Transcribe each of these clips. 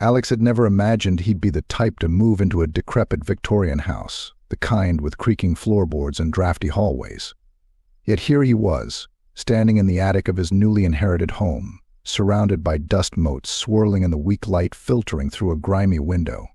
Alex had never imagined he'd be the type to move into a decrepit Victorian house, the kind with creaking floorboards and drafty hallways. Yet here he was, standing in the attic of his newly inherited home, surrounded by dust motes swirling in the weak light filtering through a grimy window.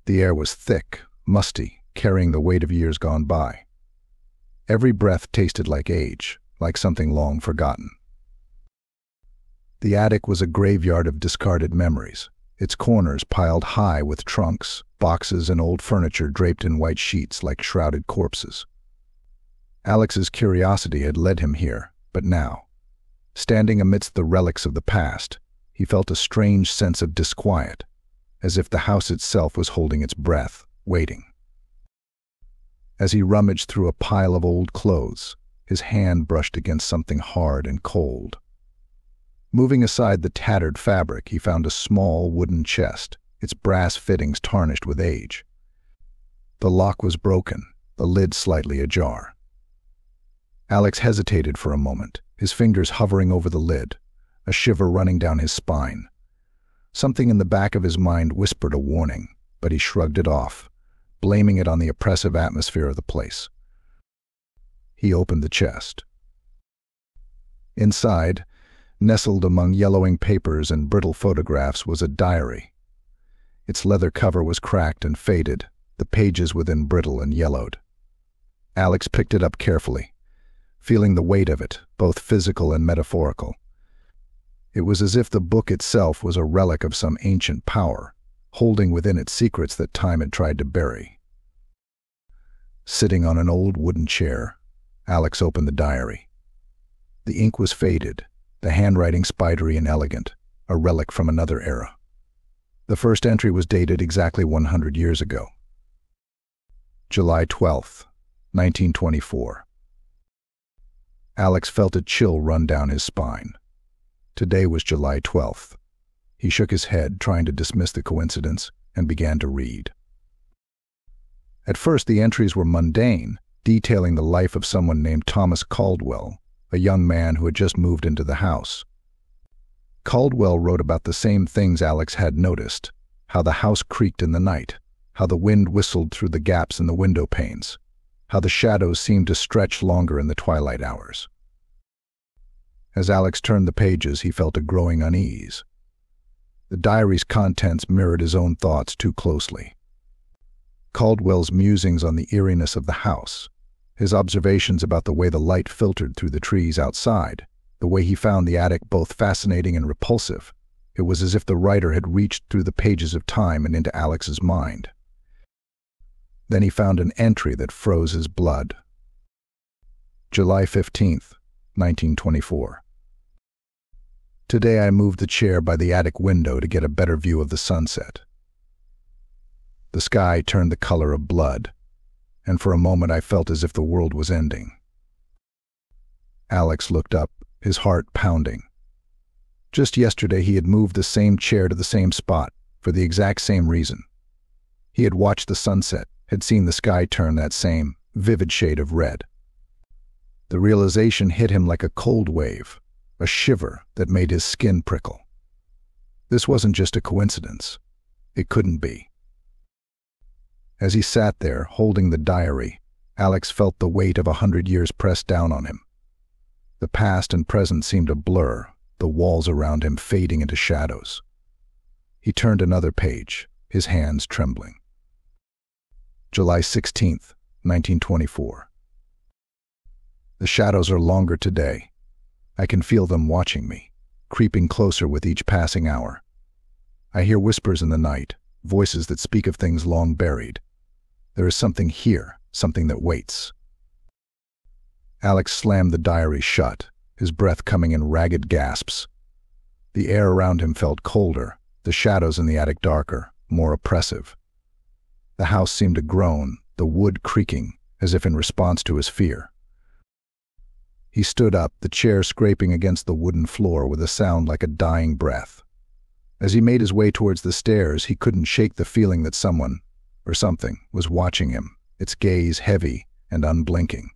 The air was thick, musty, carrying the weight of years gone by. Every breath tasted like age, like something long forgotten. The attic was a graveyard of discarded memories, its corners piled high with trunks, boxes, and old furniture draped in white sheets like shrouded corpses. Alex's curiosity had led him here, but now, standing amidst the relics of the past, he felt a strange sense of disquiet, as if the house itself was holding its breath, waiting. As he rummaged through a pile of old clothes, his hand brushed against something hard and cold. Moving aside the tattered fabric, he found a small wooden chest, its brass fittings tarnished with age. The lock was broken, the lid slightly ajar. Alex hesitated for a moment, his fingers hovering over the lid, a shiver running down his spine. Something in the back of his mind whispered a warning, but he shrugged it off, blaming it on the oppressive atmosphere of the place. He opened the chest. Inside, nestled among yellowing papers and brittle photographs, was a diary. Its leather cover was cracked and faded, the pages within brittle and yellowed. Alex picked it up carefully, feeling the weight of it, both physical and metaphorical. It was as if the book itself was a relic of some ancient power, holding within it secrets that time had tried to bury. Sitting on an old wooden chair, Alex opened the diary. The ink was faded, the handwriting spidery and elegant, a relic from another era. The first entry was dated exactly 100 years ago. July 12th, 1924. Alex felt a chill run down his spine. Today was July 12th. He shook his head, trying to dismiss the coincidence, and began to read. At first, the entries were mundane, detailing the life of someone named Thomas Caldwell, a young man who had just moved into the house. Caldwell wrote about the same things Alex had noticed, how the house creaked in the night, how the wind whistled through the gaps in the window panes, how the shadows seemed to stretch longer in the twilight hours. As Alex turned the pages, he felt a growing unease. The diary's contents mirrored his own thoughts too closely. Caldwell's musings on the eeriness of the house, his observations about the way the light filtered through the trees outside, the way he found the attic both fascinating and repulsive. It was as if the writer had reached through the pages of time and into Alex's mind. Then he found an entry that froze his blood. July 15th, 1924. Today I moved the chair by the attic window to get a better view of the sunset. The sky turned the color of blood, and for a moment I felt as if the world was ending. Alex looked up, his heart pounding. Just yesterday he had moved the same chair to the same spot, for the exact same reason. He had watched the sunset, had seen the sky turn that same, vivid shade of red. The realization hit him like a cold wave, a shiver that made his skin prickle. This wasn't just a coincidence. It couldn't be. As he sat there, holding the diary, Alex felt the weight of 100 years pressed down on him. The past and present seemed a blur, the walls around him fading into shadows. He turned another page, his hands trembling. July 16th, 1924. The shadows are longer today. I can feel them watching me, creeping closer with each passing hour. I hear whispers in the night, voices that speak of things long buried. There is something here, something that waits. Alex slammed the diary shut, his breath coming in ragged gasps. The air around him felt colder, the shadows in the attic darker, more oppressive. The house seemed to groan, the wood creaking, as if in response to his fear. He stood up, the chair scraping against the wooden floor with a sound like a dying breath. As he made his way towards the stairs, he couldn't shake the feeling that someone, or something, was watching him, its gaze heavy and unblinking.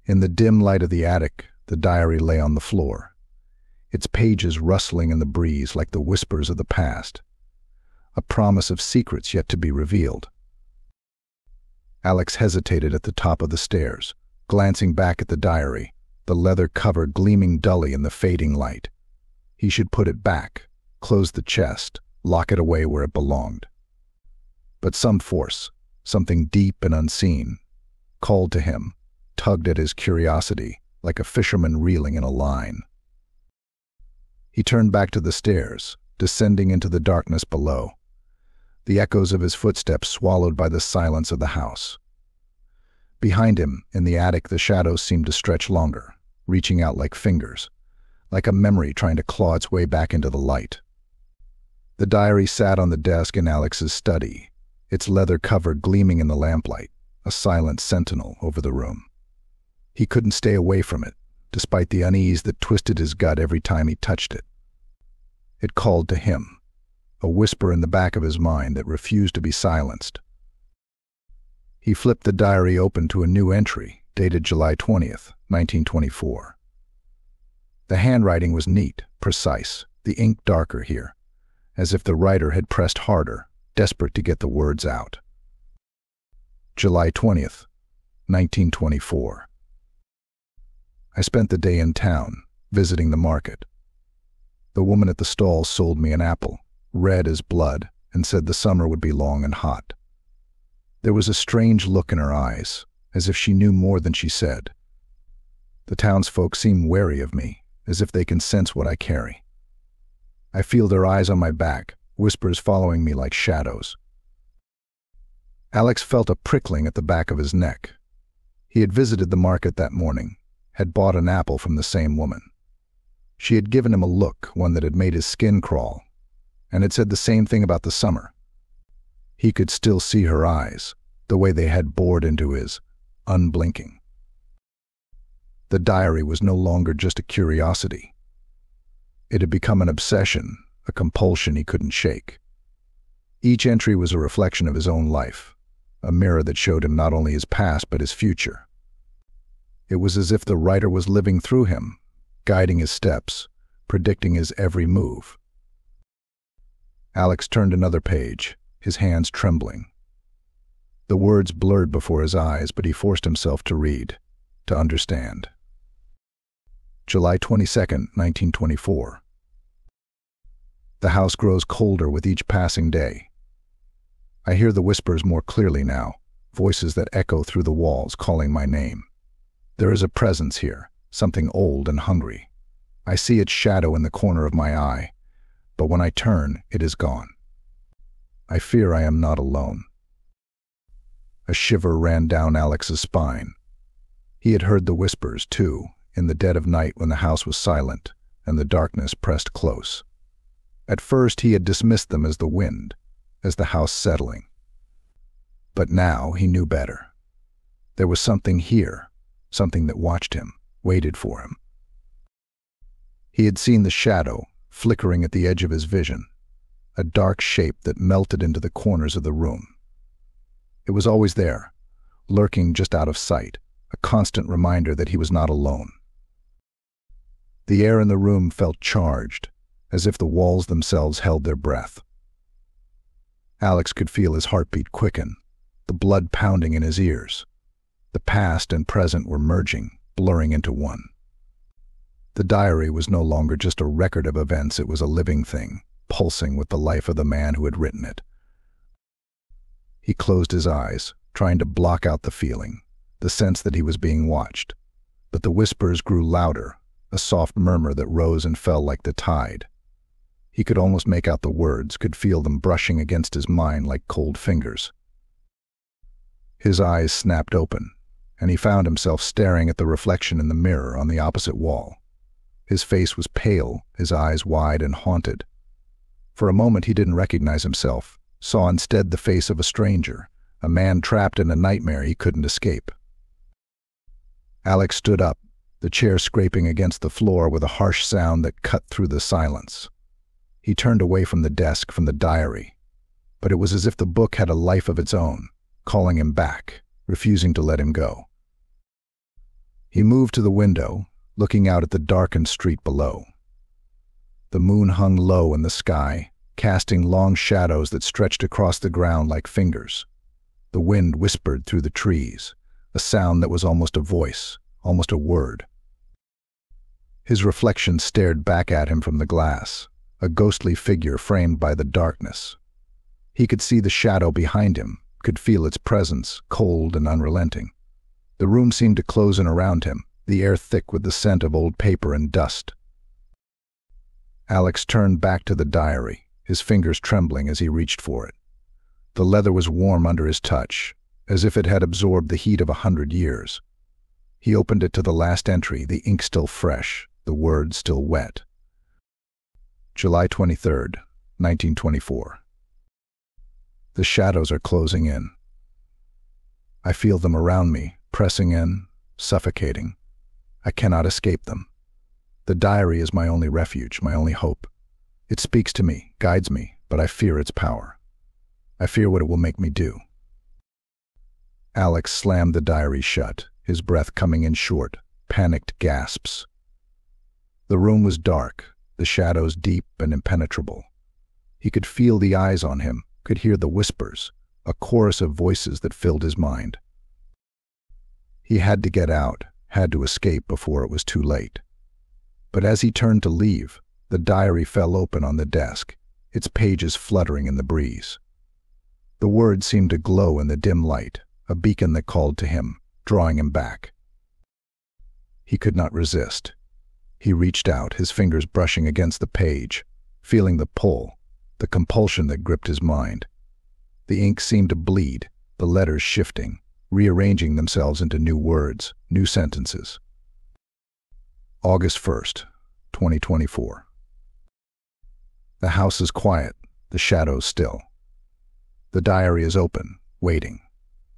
In the dim light of the attic, the diary lay on the floor. its pages rustling in the breeze like the whispers of the past, a promise of secrets yet to be revealed. Alex hesitated at the top of the stairs, glancing back at the diary, the leather cover gleaming dully in the fading light. He should put it back, close the chest, lock it away where it belonged. But some force, something deep and unseen, called to him, tugged at his curiosity like a fisherman reeling in a line. He turned back to the stairs, descending into the darkness below, the echoes of his footsteps swallowed by the silence of the house. Behind him, in the attic, the shadows seemed to stretch longer, reaching out like fingers, like a memory trying to claw its way back into the light. The diary sat on the desk in Alex's study, its leather cover gleaming in the lamplight, a silent sentinel over the room. He couldn't stay away from it, despite the unease that twisted his gut every time he touched it. It called to him, a whisper in the back of his mind that refused to be silenced. He flipped the diary open to a new entry, dated July 20th, 1924. The handwriting was neat, precise, the ink darker here, as if the writer had pressed harder, desperate to get the words out. July 20th, 1924. I spent the day in town, visiting the market. The woman at the stall sold me an apple, red as blood, and said the summer would be long and hot. There was a strange look in her eyes, as if she knew more than she said. The townsfolk seem wary of me, as if they can sense what I carry. I feel their eyes on my back, whispers following me like shadows. Alex felt a prickling at the back of his neck. He had visited the market that morning, had bought an apple from the same woman. She had given him a look, one that had made his skin crawl, and had said the same thing about the summer. He could still see her eyes, the way they had bored into his, unblinking. The diary was no longer just a curiosity. It had become an obsession, a compulsion he couldn't shake. Each entry was a reflection of his own life, a mirror that showed him not only his past but his future. It was as if the writer was living through him, guiding his steps, predicting his every move. Alex turned another page, his hands trembling. The words blurred before his eyes, but he forced himself to read, to understand. July 22nd, 1924. The house grows colder with each passing day. I hear the whispers more clearly now, voices that echo through the walls calling my name. There is a presence here, something old and hungry. I see its shadow in the corner of my eye, but when I turn, it is gone. I fear I am not alone. A shiver ran down Alex's spine. He had heard the whispers, too, in the dead of night when the house was silent and the darkness pressed close. At first he had dismissed them as the wind, as the house settling. But now he knew better. There was something here, something that watched him, waited for him. He had seen the shadow flickering at the edge of his vision, a dark shape that melted into the corners of the room. It was always there, lurking just out of sight, a constant reminder that he was not alone. The air in the room felt charged, as if the walls themselves held their breath. Alex could feel his heartbeat quicken, the blood pounding in his ears. The past and present were merging, blurring into one. The diary was no longer just a record of events, it was a living thing, pulsing with the life of the man who had written it. He closed his eyes, trying to block out the feeling, the sense that he was being watched. But the whispers grew louder, a soft murmur that rose and fell like the tide. He could almost make out the words, could feel them brushing against his mind like cold fingers. His eyes snapped open, and he found himself staring at the reflection in the mirror on the opposite wall. His face was pale, his eyes wide and haunted. For a moment he didn't recognize himself, saw instead the face of a stranger, a man trapped in a nightmare he couldn't escape. Alex stood up, the chair scraping against the floor with a harsh sound that cut through the silence. He turned away from the desk, from the diary, but it was as if the book had a life of its own, calling him back, refusing to let him go. He moved to the window, looking out at the darkened street below. The moon hung low in the sky, casting long shadows that stretched across the ground like fingers. The wind whispered through the trees, a sound that was almost a voice, almost a word. His reflection stared back at him from the glass, a ghostly figure framed by the darkness. He could see the shadow behind him, could feel its presence, cold and unrelenting. The room seemed to close in around him, the air thick with the scent of old paper and dust. Alex turned back to the diary, his fingers trembling as he reached for it. The leather was warm under his touch, as if it had absorbed the heat of 100 years. He opened it to the last entry, the ink still fresh, the words still wet. July 23rd, 1924. The shadows are closing in. I feel them around me, pressing in, suffocating. I cannot escape them. The diary is my only refuge, my only hope. It speaks to me, guides me, but I fear its power. I fear what it will make me do. Alex slammed the diary shut, his breath coming in short, panicked gasps. The room was dark, the shadows deep and impenetrable. He could feel the eyes on him, could hear the whispers, a chorus of voices that filled his mind. He had to get out, had to escape before it was too late. But as he turned to leave, the diary fell open on the desk, its pages fluttering in the breeze. The words seemed to glow in the dim light, a beacon that called to him, drawing him back. He could not resist. He reached out, his fingers brushing against the page, feeling the pull, the compulsion that gripped his mind. The ink seemed to bleed, the letters shifting, rearranging themselves into new words, new sentences. August 1st, 2024. The house is quiet, the shadows still. The diary is open, waiting.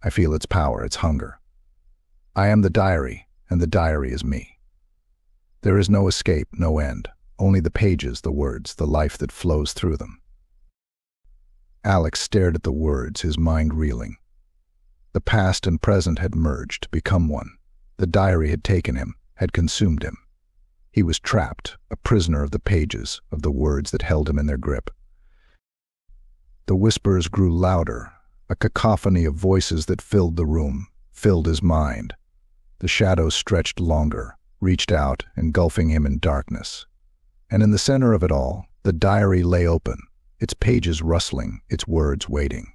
I feel its power, its hunger. I am the diary, and the diary is me. There is no escape, no end, only the pages, the words, the life that flows through them. Alex stared at the words, his mind reeling. The past and present had merged, become one. The diary had taken him, had consumed him. He was trapped, a prisoner of the pages, of the words that held him in their grip. The whispers grew louder, a cacophony of voices that filled the room, filled his mind. The shadows stretched longer, reached out, engulfing him in darkness. And in the center of it all, the diary lay open, its pages rustling, its words waiting.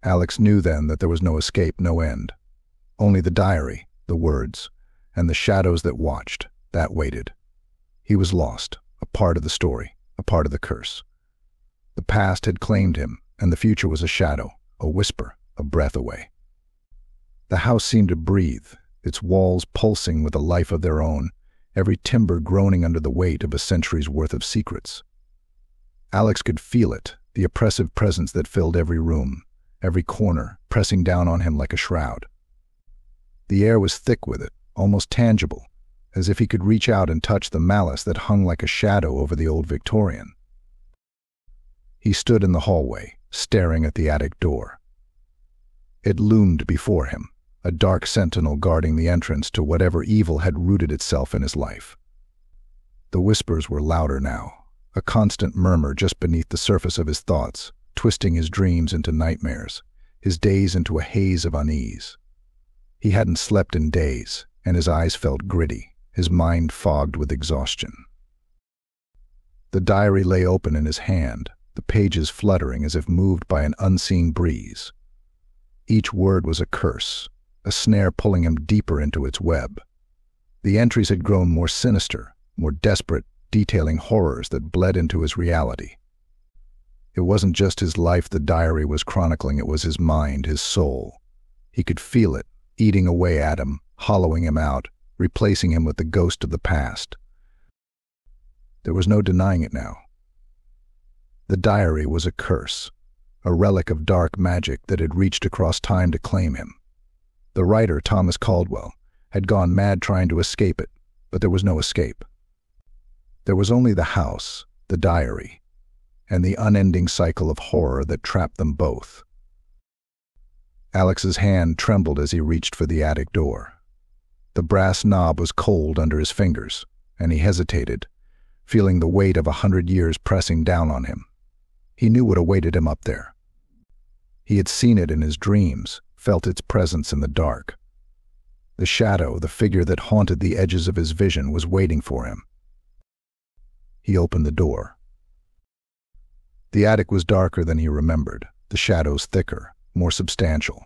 Alex knew then that there was no escape, no end. Only the diary, the words, and the shadows that watched, that waited. He was lost, a part of the story, a part of the curse. The past had claimed him, and the future was a shadow, a whisper, a breath away. The house seemed to breathe, its walls pulsing with a life of their own, every timber groaning under the weight of a century's worth of secrets. Alex could feel it, the oppressive presence that filled every room, every corner, pressing down on him like a shroud. The air was thick with it, almost tangible, as if he could reach out and touch the malice that hung like a shadow over the old Victorian. He stood in the hallway, staring at the attic door. It loomed before him, a dark sentinel guarding the entrance to whatever evil had rooted itself in his life. The whispers were louder now, a constant murmur just beneath the surface of his thoughts, twisting his dreams into nightmares, his days into a haze of unease. He hadn't slept in days, and his eyes felt gritty, his mind fogged with exhaustion. The diary lay open in his hand, the pages fluttering as if moved by an unseen breeze. Each word was a curse, a snare pulling him deeper into its web. The entries had grown more sinister, more desperate, detailing horrors that bled into his reality. It wasn't just his life the diary was chronicling, it was his mind, his soul. He could feel it, eating away at him, hollowing him out, replacing him with the ghost of the past. There was no denying it now. The diary was a curse, a relic of dark magic that had reached across time to claim him. The writer, Thomas Caldwell, had gone mad trying to escape it, but there was no escape. There was only the house, the diary, and the unending cycle of horror that trapped them both. Alex's hand trembled as he reached for the attic door. The brass knob was cold under his fingers, and he hesitated, feeling the weight of 100 years pressing down on him. He knew what awaited him up there. He had seen it in his dreams, felt its presence in the dark. The shadow, the figure that haunted the edges of his vision, was waiting for him. He opened the door. The attic was darker than he remembered, the shadows thicker, more substantial.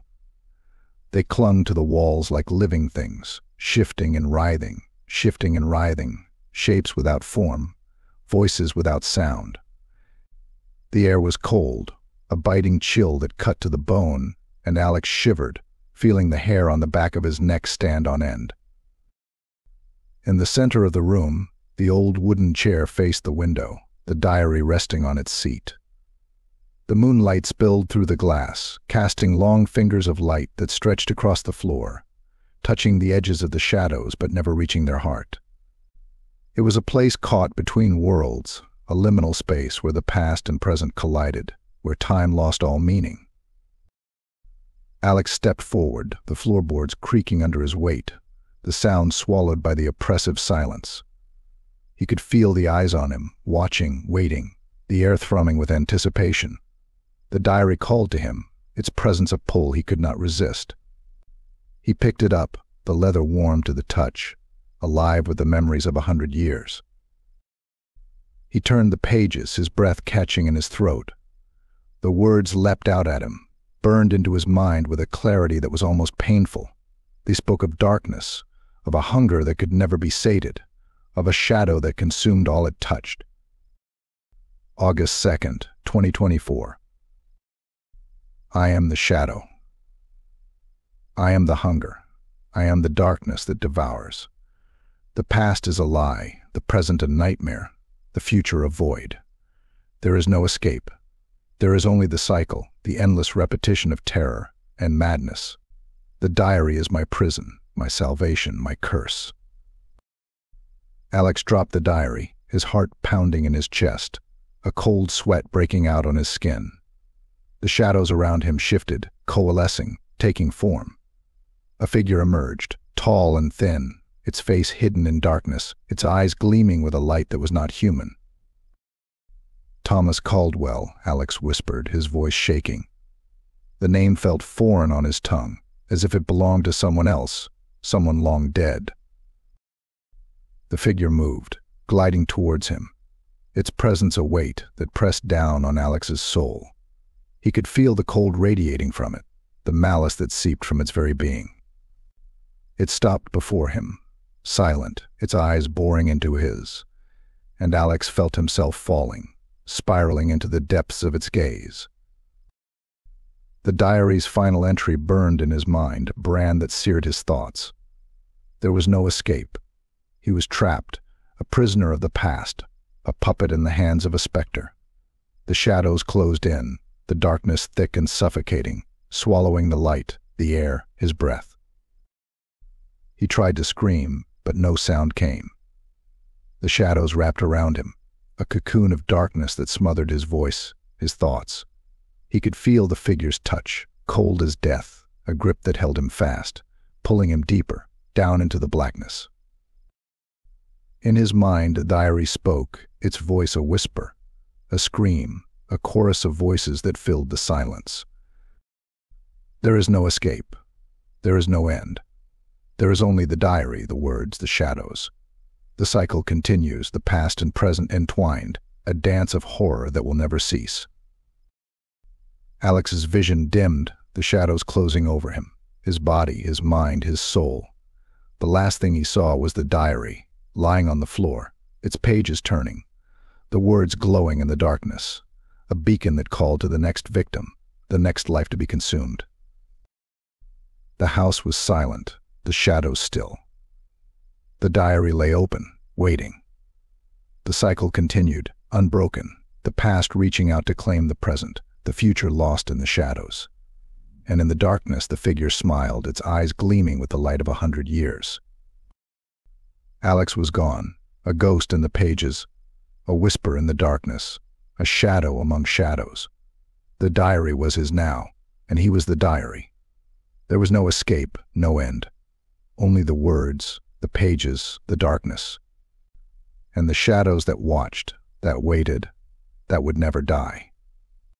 They clung to the walls like living things, shifting and writhing, shapes without form, voices without sound. The air was cold, a biting chill that cut to the bone, and Alex shivered, feeling the hair on the back of his neck stand on end. In the center of the room, the old wooden chair faced the window, the diary resting on its seat. The moonlight spilled through the glass, casting long fingers of light that stretched across the floor, touching the edges of the shadows but never reaching their heart. It was a place caught between worlds, a liminal space where the past and present collided, where time lost all meaning. Alex stepped forward, the floorboards creaking under his weight, the sound swallowed by the oppressive silence. He could feel the eyes on him, watching, waiting, the air thrumming with anticipation. The diary called to him, its presence a pull he could not resist. He picked it up, the leather warm to the touch, alive with the memories of 100 years. He turned the pages, his breath catching in his throat. The words leapt out at him, burned into his mind with a clarity that was almost painful. They spoke of darkness, of a hunger that could never be sated, of a shadow that consumed all it touched. August 2nd, 2024. I am the shadow. I am the hunger. I am the darkness that devours. The past is a lie, the present a nightmare, the future a void. There is no escape. There is only the cycle, the endless repetition of terror and madness. The diary is my prison, my salvation, my curse. Alex dropped the diary, his heart pounding in his chest, a cold sweat breaking out on his skin. The shadows around him shifted, coalescing, taking form. A figure emerged, tall and thin, its face hidden in darkness, its eyes gleaming with a light that was not human. Thomas Caldwell, Alex whispered, his voice shaking. The name felt foreign on his tongue, as if it belonged to someone else, someone long dead. The figure moved, gliding towards him, its presence a weight that pressed down on Alex's soul. He could feel the cold radiating from it, the malice that seeped from its very being. It stopped before him, silent, its eyes boring into his, and Alex felt himself falling, spiraling into the depths of its gaze. The diary's final entry burned in his mind, a brand that seared his thoughts. There was no escape. He was trapped, a prisoner of the past, a puppet in the hands of a specter. The shadows closed in, the darkness thick and suffocating, swallowing the light, the air, his breath. He tried to scream, but no sound came. The shadows wrapped around him, a cocoon of darkness that smothered his voice, his thoughts. He could feel the figure's touch, cold as death, a grip that held him fast, pulling him deeper, down into the blackness. In his mind, the diary spoke, its voice a whisper, a scream, a chorus of voices that filled the silence. There is no escape. There is no end. There is only the diary, the words, the shadows. The cycle continues, the past and present entwined, a dance of horror that will never cease. Alex's vision dimmed, the shadows closing over him, his body, his mind, his soul. The last thing he saw was the diary, lying on the floor, its pages turning, the words glowing in the darkness, a beacon that called to the next victim, the next life to be consumed. The house was silent, the shadows still. The diary lay open, waiting. The cycle continued, unbroken, the past reaching out to claim the present, the future lost in the shadows. And in the darkness the figure smiled, its eyes gleaming with the light of 100 years. Alex was gone, a ghost in the pages, a whisper in the darkness, a shadow among shadows. The diary was his now, and he was the diary. There was no escape, no end. Only the words, the pages, the darkness. and the shadows that watched, that waited, that would never die.